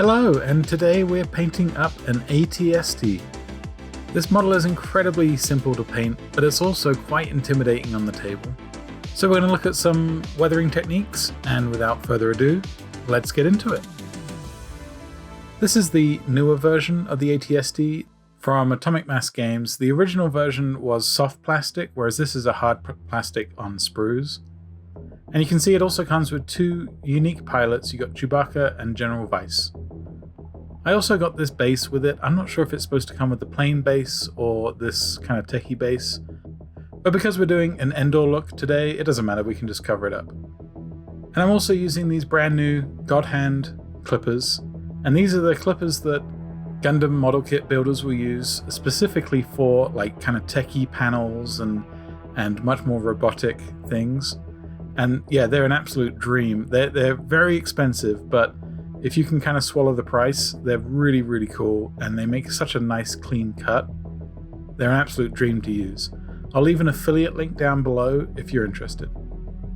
Hello, and today we're painting up an ATST. This model is incredibly simple to paint, but it's also quite intimidating on the table. So we're going to look at some weathering techniques, and without further ado, let's get into it. This is the newer version of the ATST from Atomic Mass Games. The original version was soft plastic, whereas this is a hard plastic on sprues. And you can see it also comes with two unique pilots. You got Chewbacca and General Weiss. I also got this base with it. I'm not sure if it's supposed to come with the plain base or this kind of techie base. But because we're doing an endor look today, it doesn't matter, we can just cover it up. And I'm also using these brand new God Hand clippers. And these are the clippers that Gundam model kit builders will use specifically for like kind of techie panels and much more robotic things. And yeah, they're an absolute dream. They're very expensive, but if you can kind of swallow the price, they're really, really cool, and they make such a nice clean cut. They're an absolute dream to use. I'll leave an affiliate link down below if you're interested.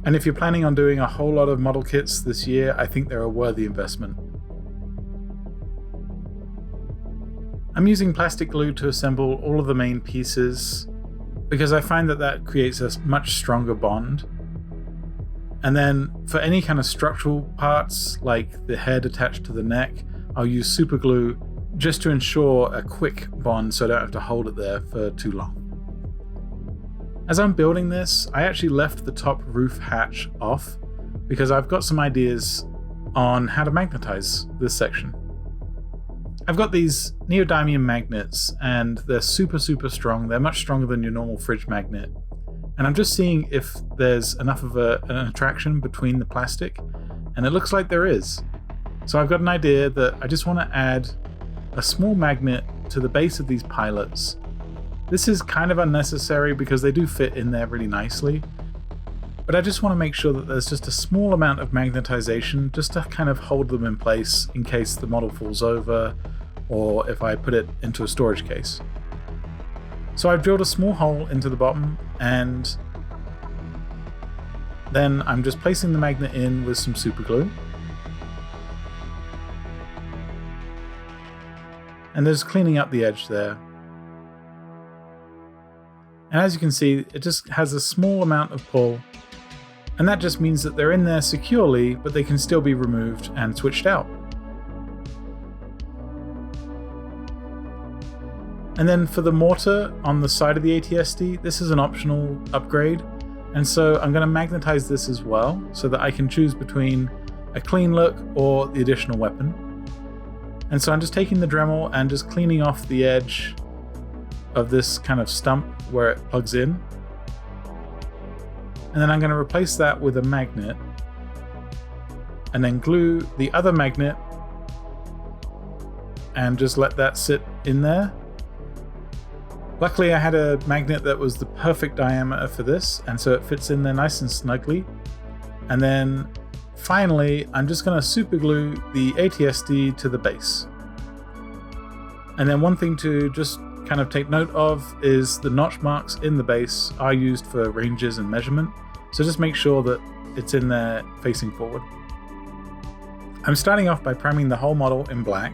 And if you're planning on doing a whole lot of model kits this year, I think they're a worthy investment. I'm using plastic glue to assemble all of the main pieces because I find that creates a much stronger bond. And then for any kind of structural parts, like the head attached to the neck, I'll use super glue just to ensure a quick bond so I don't have to hold it there for too long. As I'm building this, I actually left the top roof hatch off because I've got some ideas on how to magnetize this section. I've got these neodymium magnets and they're super strong. They're much stronger than your normal fridge magnet. And I'm just seeing if there's enough of an attraction between the plastic, and it looks like there is. So I've got an idea that I just want to add a small magnet to the base of these pilots. This is kind of unnecessary because they do fit in there really nicely, but I just want to make sure that there's just a small amount of magnetization just to kind of hold them in place in case the model falls over or if I put it into a storage case. So I've drilled a small hole into the bottom, and then I'm just placing the magnet in with some super glue. And there's cleaning up the edge there. And as you can see, it just has a small amount of pull, and that just means that they're in there securely, but they can still be removed and switched out. And then for the mortar on the side of the ATST, this is an optional upgrade. And so I'm going to magnetize this as well so that I can choose between a clean look or the additional weapon. And so I'm just taking the Dremel and just cleaning off the edge of this kind of stump where it plugs in. And then I'm going to replace that with a magnet and then glue the other magnet and just let that sit in there. Luckily, I had a magnet that was the perfect diameter for this, and so it fits in there nice and snugly. And then finally, I'm just going to super glue the ATST to the base. And then one thing to just kind of take note of is the notch marks in the base are used for ranges and measurement, so just make sure that it's in there facing forward. I'm starting off by priming the whole model in black.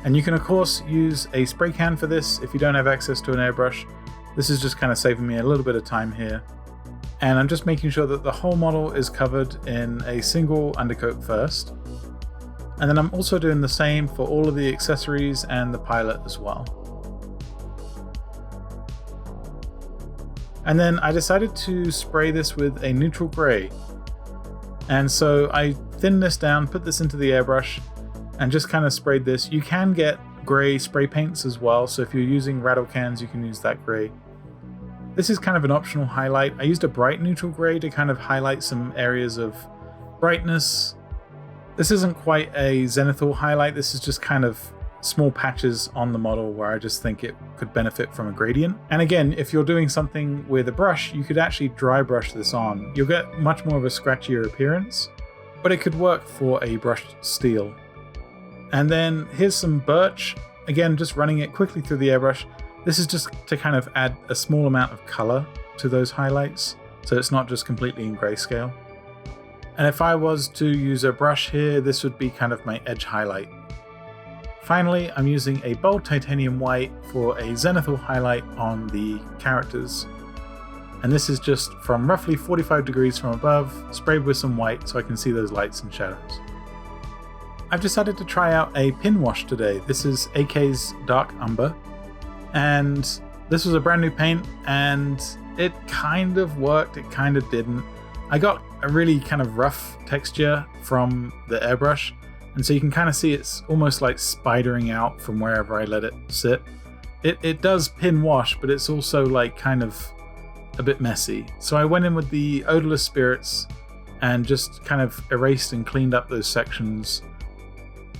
And you can of course use a spray can for this if you don't have access to an airbrush. This is just kind of saving me a little bit of time here. And I'm just making sure that the whole model is covered in a single undercoat first. And then I'm also doing the same for all of the accessories and the pilot as well. And then I decided to spray this with a neutral gray. And so I thinned this down, put this into the airbrush, and just kind of sprayed this. You can get gray spray paints as well, so if you're using rattle cans, you can use that gray. This is kind of an optional highlight. I used a bright neutral gray to kind of highlight some areas of brightness. This isn't quite a zenithal highlight, this is just kind of small patches on the model where I just think it could benefit from a gradient. And again, if you're doing something with a brush, you could actually dry brush this on. You'll get much more of a scratchier appearance, but it could work for a brushed steel. And then here's some birch, again just running it quickly through the airbrush. This is just to kind of add a small amount of color to those highlights, so it's not just completely in grayscale. And if I was to use a brush here, this would be kind of my edge highlight. Finally, I'm using a bold titanium white for a zenithal highlight on the characters. And this is just from roughly 45 degrees from above, sprayed with some white so I can see those lights and shadows. I've decided to try out a pin wash today. This is AK's Dark Umber, and this was a brand new paint, and it kind of worked, it kind of didn't. I got a really kind of rough texture from the airbrush, and so you can kind of see it's almost like spidering out from wherever I let it sit. It does pin wash, but it's also like kind of a bit messy. So I went in with the odorless spirits and just kind of erased and cleaned up those sections.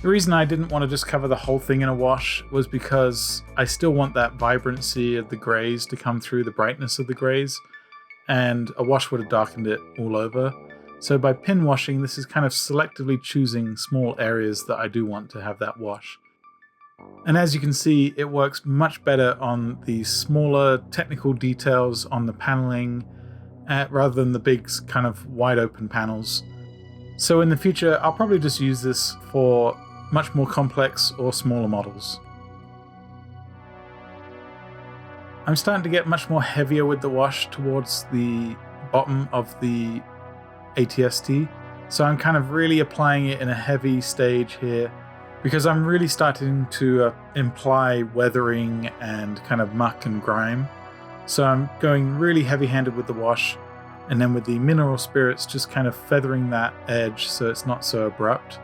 The reason I didn't want to just cover the whole thing in a wash was because I still want that vibrancy of the greys to come through the brightness of the greys, and a wash would have darkened it all over. So by pin washing, this is kind of selectively choosing small areas that I do want to have that wash. And as you can see, it works much better on the smaller technical details on the paneling rather than the big kind of wide open panels. So in the future, I'll probably just use this for much more complex or smaller models. I'm starting to get much more heavier with the wash towards the bottom of the ATST, so I'm kind of really applying it in a heavy stage here because I'm really starting to imply weathering and kind of muck and grime. So I'm going really heavy-handed with the wash, and then with the mineral spirits just kind of feathering that edge so it's not so abrupt.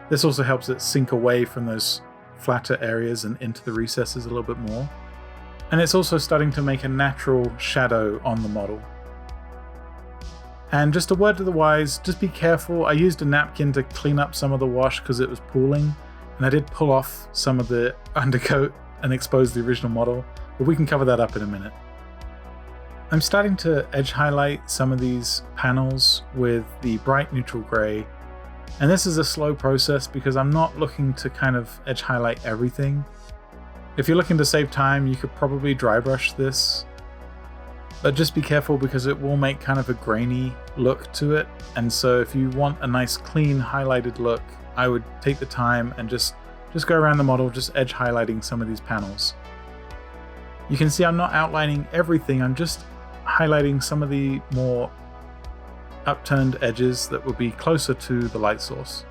This also helps it sink away from those flatter areas and into the recesses a little bit more. And it's also starting to make a natural shadow on the model. And just a word to the wise, just be careful. I used a napkin to clean up some of the wash because it was pooling, and I did pull off some of the undercoat and expose the original model, but we can cover that up in a minute. I'm starting to edge highlight some of these panels with the bright neutral grey, and this is a slow process because I'm not looking to kind of edge highlight everything. If you're looking to save time, you could probably dry brush this, but just be careful because it will make kind of a grainy look to it. And so if you want a nice clean highlighted look, I would take the time and just go around the model, just edge highlighting some of these panels. You can see I'm not outlining everything, I'm just highlighting some of the more upturned edges that would be closer to the light source.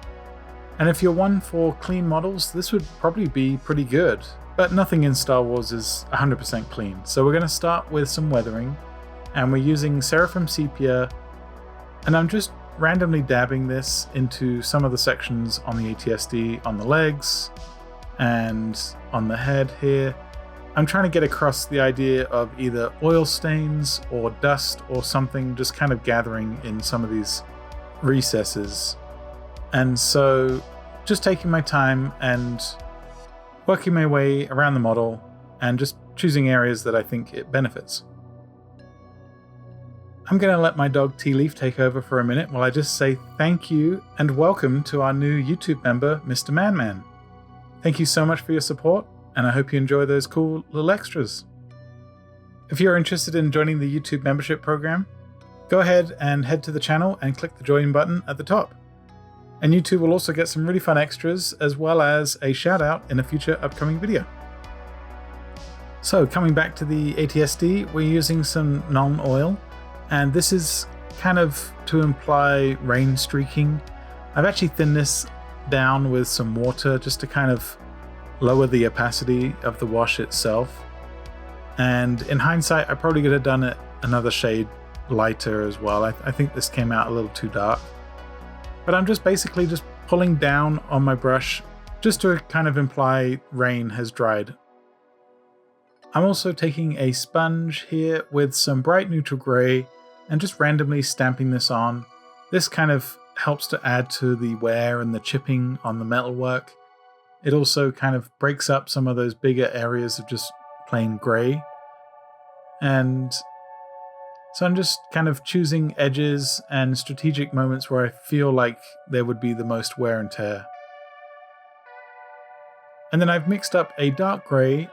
And if you're one for clean models, this would probably be pretty good. But nothing in Star Wars is 100% clean. So we're going to start with some weathering, and we're using Seraphim Sepia, and I'm just randomly dabbing this into some of the sections on the ATSD, on the legs and on the head here. I'm trying to get across the idea of either oil stains or dust or something just kind of gathering in some of these recesses. And so just taking my time and working my way around the model and just choosing areas that I think it benefits. I'm going to let my dog Tea Leaf take over for a minute while I just say thank you and welcome to our new YouTube member, Mr. Man. Thank you so much for your support, and I hope you enjoy those cool little extras. If you're interested in joining the YouTube membership program, go ahead and head to the channel and click the join button at the top. And you too will also get some really fun extras, as well as a shout out in a future upcoming video. So coming back to the ATSD, we're using some Nuln oil, and this is kind of to imply rain streaking. I've actually thinned this down with some water just to kind of lower the opacity of the wash itself. And in hindsight, I probably could have done it another shade lighter as well. I think this came out a little too dark. But I'm just basically just pulling down on my brush just to kind of imply rain has dried. I'm also taking a sponge here with some bright neutral grey and just randomly stamping this on. This kind of helps to add to the wear and the chipping on the metalwork. It also kind of breaks up some of those bigger areas of just plain grey. And so I'm just kind of choosing edges and strategic moments where I feel like there would be the most wear and tear. And then I've mixed up a dark grey,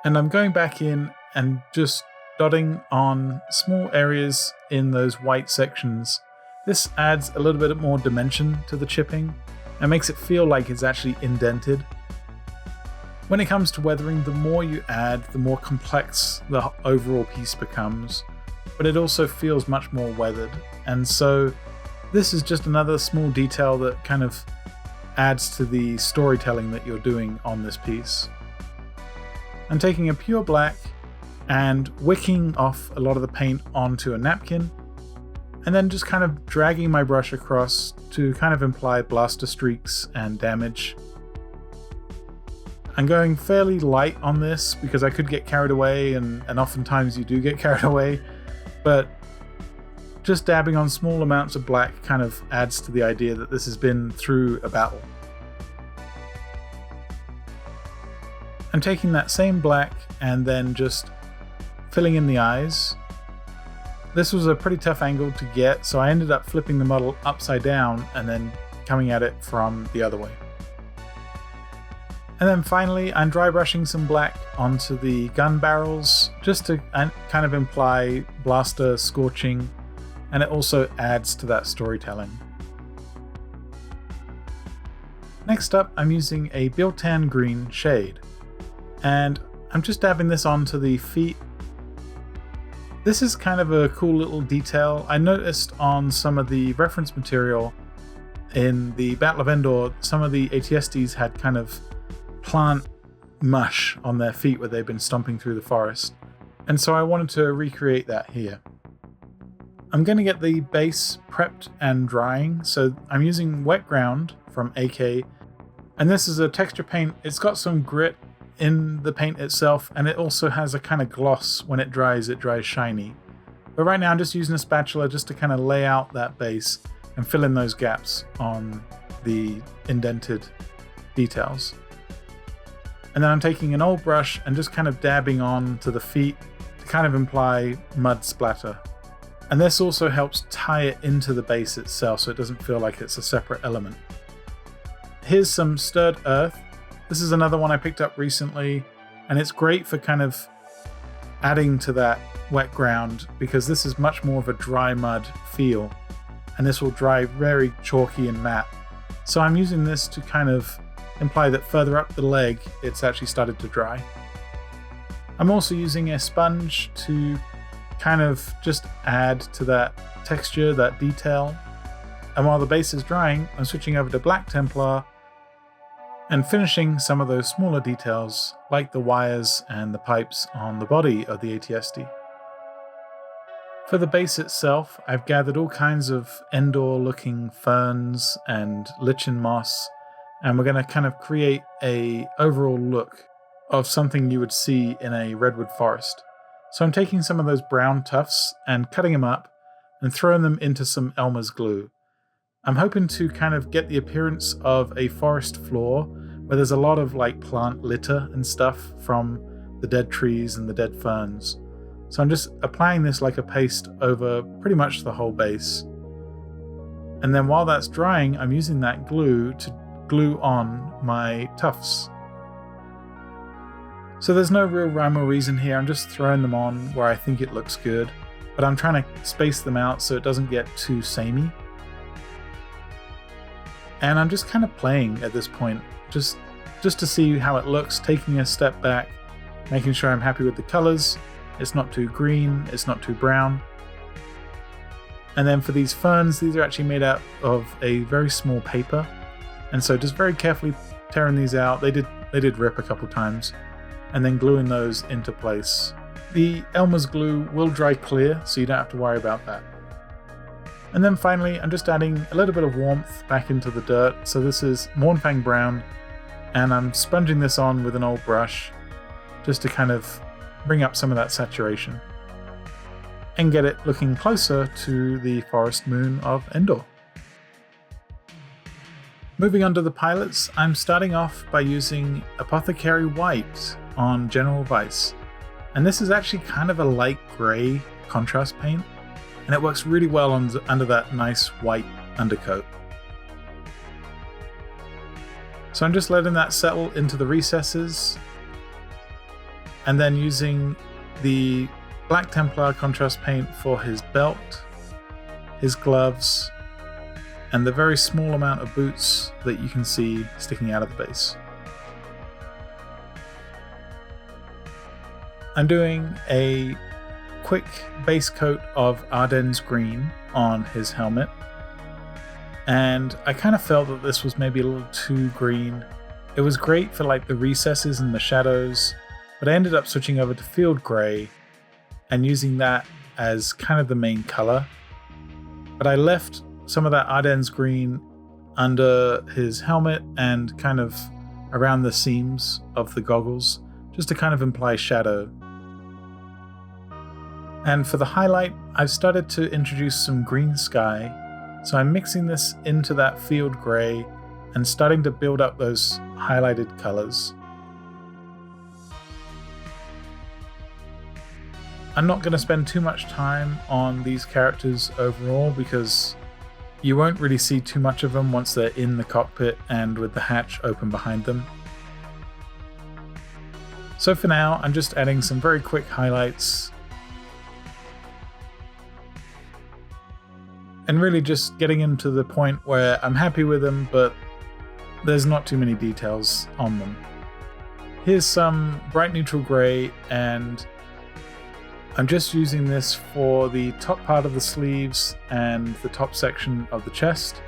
and I'm going back in and just dotting on small areas in those white sections. This adds a little bit more dimension to the chipping and makes it feel like it's actually indented. When it comes to weathering, the more you add, the more complex the overall piece becomes, but it also feels much more weathered. And so this is just another small detail that kind of adds to the storytelling that you're doing on this piece. I'm taking a pure black and wicking off a lot of the paint onto a napkin, and then just kind of dragging my brush across to kind of imply blaster streaks and damage. I'm going fairly light on this because I could get carried away, and oftentimes you do get carried away, but just dabbing on small amounts of black kind of adds to the idea that this has been through a battle. I'm taking that same black and then just filling in the eyes. This was a pretty tough angle to get, so I ended up flipping the model upside down and then coming at it from the other way. And then finally, I'm dry brushing some black onto the gun barrels just to kind of imply blaster scorching, and it also adds to that storytelling. Next up, I'm using a Biel-Tan green shade, and I'm just dabbing this onto the feet. This is kind of a cool little detail. I noticed on some of the reference material in the Battle of Endor, some of the ATSTs had kind of plant mush on their feet where they've been stomping through the forest, and so I wanted to recreate that here. I'm going to get the base prepped and drying, so I'm using Wet Ground from AK, and this is a texture paint. It's got some grit in the paint itself, and it also has a kind of gloss. When it dries shiny. But right now I'm just using a spatula just to kind of lay out that base and fill in those gaps on the indented details. And then I'm taking an old brush and just kind of dabbing on to the feet to kind of imply mud splatter. And this also helps tie it into the base itself so it doesn't feel like it's a separate element. Here's some stirred earth. This is another one I picked up recently, and it's great for kind of adding to that wet ground because this is much more of a dry mud feel, and this will dry very chalky and matte. So I'm using this to kind of imply that further up the leg it's actually started to dry. I'm also using a sponge to kind of just add to that texture, that detail. And while the base is drying, I'm switching over to Black Templar and finishing some of those smaller details like the wires and the pipes on the body of the ATST. For the base itself, I've gathered all kinds of endor looking ferns and lichen moss, and we're going to kind of create a overall look of something you would see in a redwood forest. So I'm taking some of those brown tufts and cutting them up and throwing them into some Elmer's glue. I'm hoping to kind of get the appearance of a forest floor where there's a lot of like plant litter and stuff from the dead trees and the dead ferns. So I'm just applying this like a paste over pretty much the whole base. And then while that's drying, I'm using that glue to glue on my tufts. So there's no real rhyme or reason here, I'm just throwing them on where I think it looks good, but I'm trying to space them out so it doesn't get too samey. And I'm just kind of playing at this point, just to see how it looks, taking a step back, making sure I'm happy with the colors. It's not too green, it's not too brown. And then for these ferns, these are actually made out of a very small paper. And so just very carefully tearing these out. They did rip a couple times, and then gluing those into place. The Elmer's glue will dry clear, so you don't have to worry about that. And then finally, I'm just adding a little bit of warmth back into the dirt. So this is Mournfang brown, and I'm sponging this on with an old brush just to kind of bring up some of that saturation and get it looking closer to the forest moon of Endor. Moving on to the pilots, I'm starting off by using Apothecary White on General Weiss. And this is actually kind of a light grey contrast paint, and it works really well under that nice white undercoat. So I'm just letting that settle into the recesses, and then using the Black Templar contrast paint for his belt, his gloves, and the very small amount of boots that you can see sticking out of the base. I'm doing a quick base coat of Hardened green on his helmet, and I kind of felt that this was maybe a little too green. It was great for like the recesses and the shadows, but I ended up switching over to field grey and using that as kind of the main color. But I left some of that Hardened green under his helmet and kind of around the seams of the goggles, just to kind of imply shadow. And for the highlight, I've started to introduce some green sky, so I'm mixing this into that field grey and starting to build up those highlighted colours. I'm not going to spend too much time on these characters overall because you won't really see too much of them once they're in the cockpit and with the hatch open behind them. So for now, I'm just adding some very quick highlights and really just getting them to the point where I'm happy with them, but there's not too many details on them. Here's some bright neutral grey, and I'm just using this for the top part of the sleeves and the top section of the chest,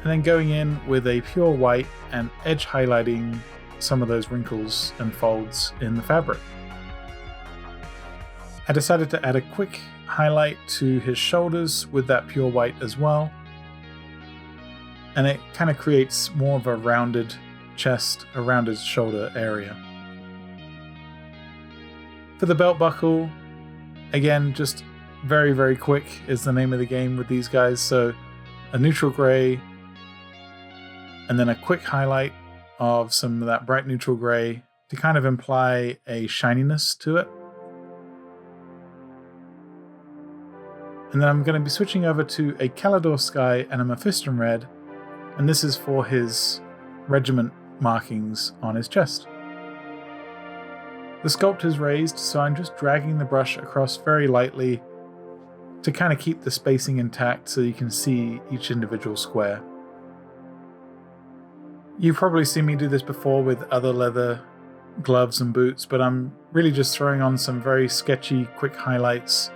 and then going in with a pure white and edge highlighting some of those wrinkles and folds in the fabric. I decided to add a quick highlight to his shoulders with that pure white as well, and it kind of creates more of a rounded chest, a rounded shoulder area. For the belt buckle, again, just very, very quick is the name of the game with these guys. So a neutral grey, and then a quick highlight of some of that bright neutral grey to kind of imply a shininess to it. And then I'm going to be switching over to a Caledor sky and a Mephiston red, and this is for his regiment markings on his chest. The sculpt is raised, so I'm just dragging the brush across very lightly to kind of keep the spacing intact so you can see each individual square. You've probably seen me do this before with other leather gloves and boots, but I'm really just throwing on some very sketchy, quick highlights.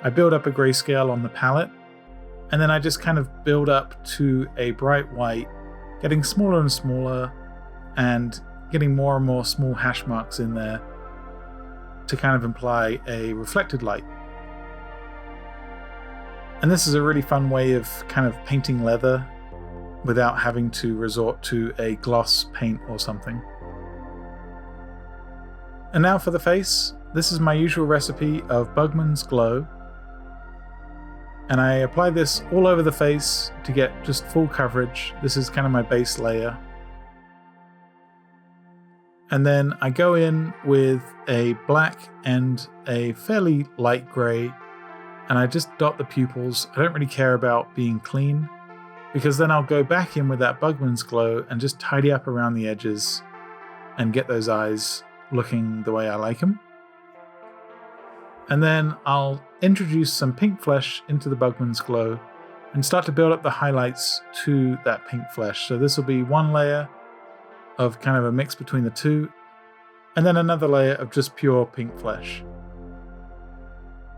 I build up a grayscale on the palette, and then I just kind of build up to a bright white, getting smaller and smaller, and getting more and more small hash marks in there to kind of imply a reflected light. And this is a really fun way of kind of painting leather without having to resort to a gloss paint or something. And now for the face. This is my usual recipe of Bugman's Glow, and I apply this all over the face to get just full coverage. This is kind of my base layer. And then I go in with a black and a fairly light grey, and I just dot the pupils. I don't really care about being clean, because then I'll go back in with that Bugman's Glow and just tidy up around the edges and get those eyes looking the way I like them. And then I'll introduce some pink flesh into the Bugman's Glow and start to build up the highlights to that pink flesh. So this will be one layer of kind of a mix between the two, and then another layer of just pure pink flesh.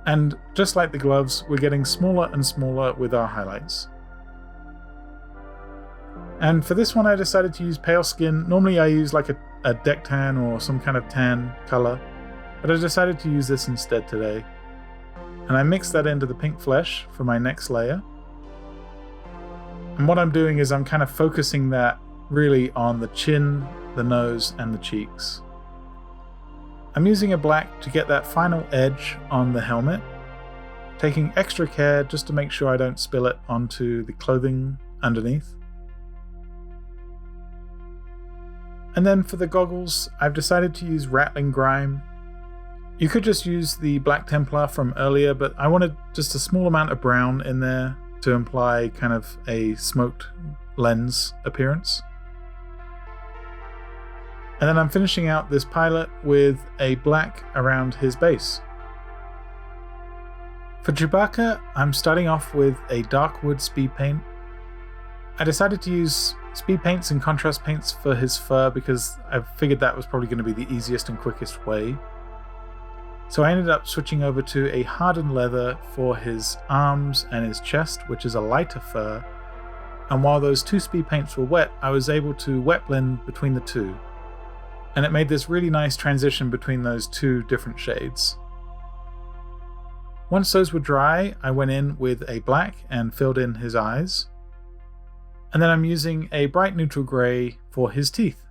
And just like the gloves, we're getting smaller and smaller with our highlights. And for this one I decided to use pale skin. Normally I use like a deck tan or some kind of tan color, but I decided to use this instead today. And I mixed that into the pink flesh for my next layer. And what I'm doing is I'm kind of focusing that really on the chin, the nose, and the cheeks. I'm using a black to get that final edge on the helmet, taking extra care just to make sure I don't spill it onto the clothing underneath. And then for the goggles, I've decided to use Ratling Grime. You could just use the black Templar from earlier, but I wanted just a small amount of brown in there to imply kind of a smoked lens appearance. And then I'm finishing out this pilot with a black around his base. For Chewbacca, I'm starting off with a dark wood speed paint. I decided to use speed paints and contrast paints for his fur because I figured that was probably going to be the easiest and quickest way. So I ended up switching over to a hardened leather for his arms and his chest, which is a lighter fur. And while those two speed paints were wet, I was able to wet blend between the two. And it made this really nice transition between those two different shades. Once those were dry, I went in with a black and filled in his eyes. And then I'm using a bright neutral grey for his teeth.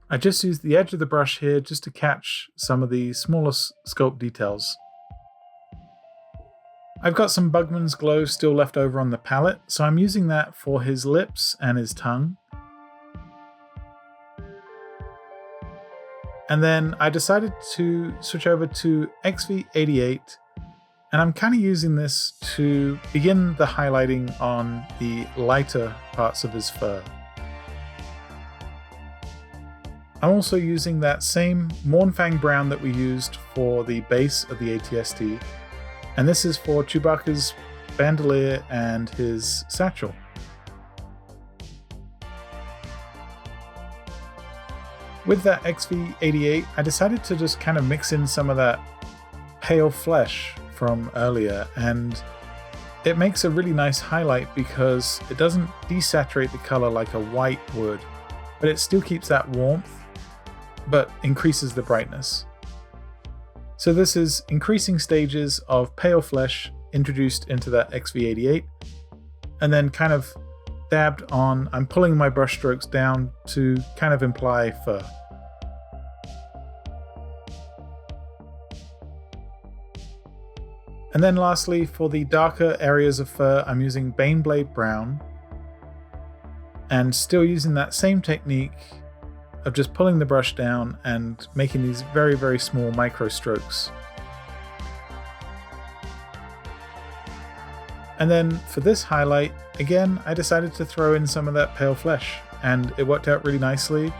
I just used the edge of the brush here just to catch some of the smallest sculpt details. I've got some Bugman's glow still left over on the palette, so I'm using that for his lips and his tongue. And then I decided to switch over to XV88, and I'm kind of using this to begin the highlighting on the lighter parts of his fur. I'm also using that same Mournfang brown that we used for the base of the ATST, and this is for Chewbacca's bandolier and his satchel. With that XV88, I decided to just kind of mix in some of that pale flesh from earlier, and it makes a really nice highlight because it doesn't desaturate the color like a white would, but it still keeps that warmth, but increases the brightness. So this is increasing stages of pale flesh introduced into that XV88, and then kind of dabbed on. I'm pulling my brush strokes down to kind of imply fur. And then lastly, for the darker areas of fur, I'm using Baneblade brown, and still using that same technique of just pulling the brush down and making these very, very small micro strokes. And then for this highlight, again, I decided to throw in some of that pale flesh, and it worked out really nicely.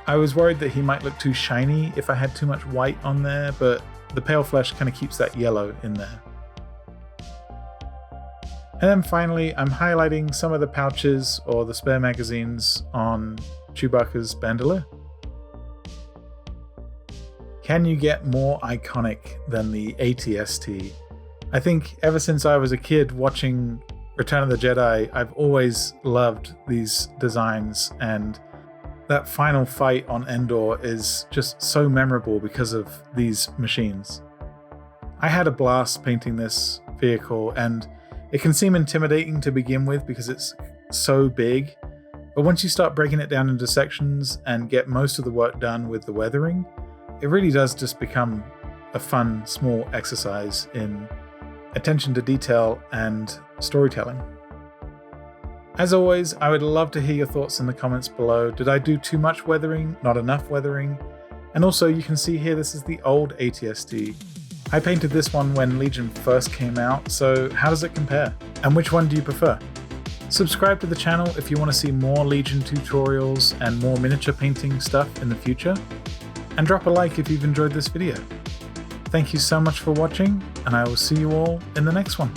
I was worried that he might look too shiny if I had too much white on there, but the pale flesh kind of keeps that yellow in there. And then finally, I'm highlighting some of the pouches or the spare magazines on Chewbacca's bandolier. Can you get more iconic than the ATST? I think ever since I was a kid watching Return of the Jedi, I've always loved these designs, and that final fight on Endor is just so memorable because of these machines. I had a blast painting this vehicle, and it can seem intimidating to begin with because it's so big, but once you start breaking it down into sections and get most of the work done with the weathering, it really does just become a fun, small exercise in attention to detail and storytelling. As always, I would love to hear your thoughts in the comments below. Did I do too much weathering? Not enough weathering? And also, you can see here, this is the old ATST. I painted this one when Legion first came out, so how does it compare? And which one do you prefer? Subscribe to the channel if you want to see more Legion tutorials and more miniature painting stuff in the future. And drop a like if you've enjoyed this video. Thank you so much for watching, and I will see you all in the next one.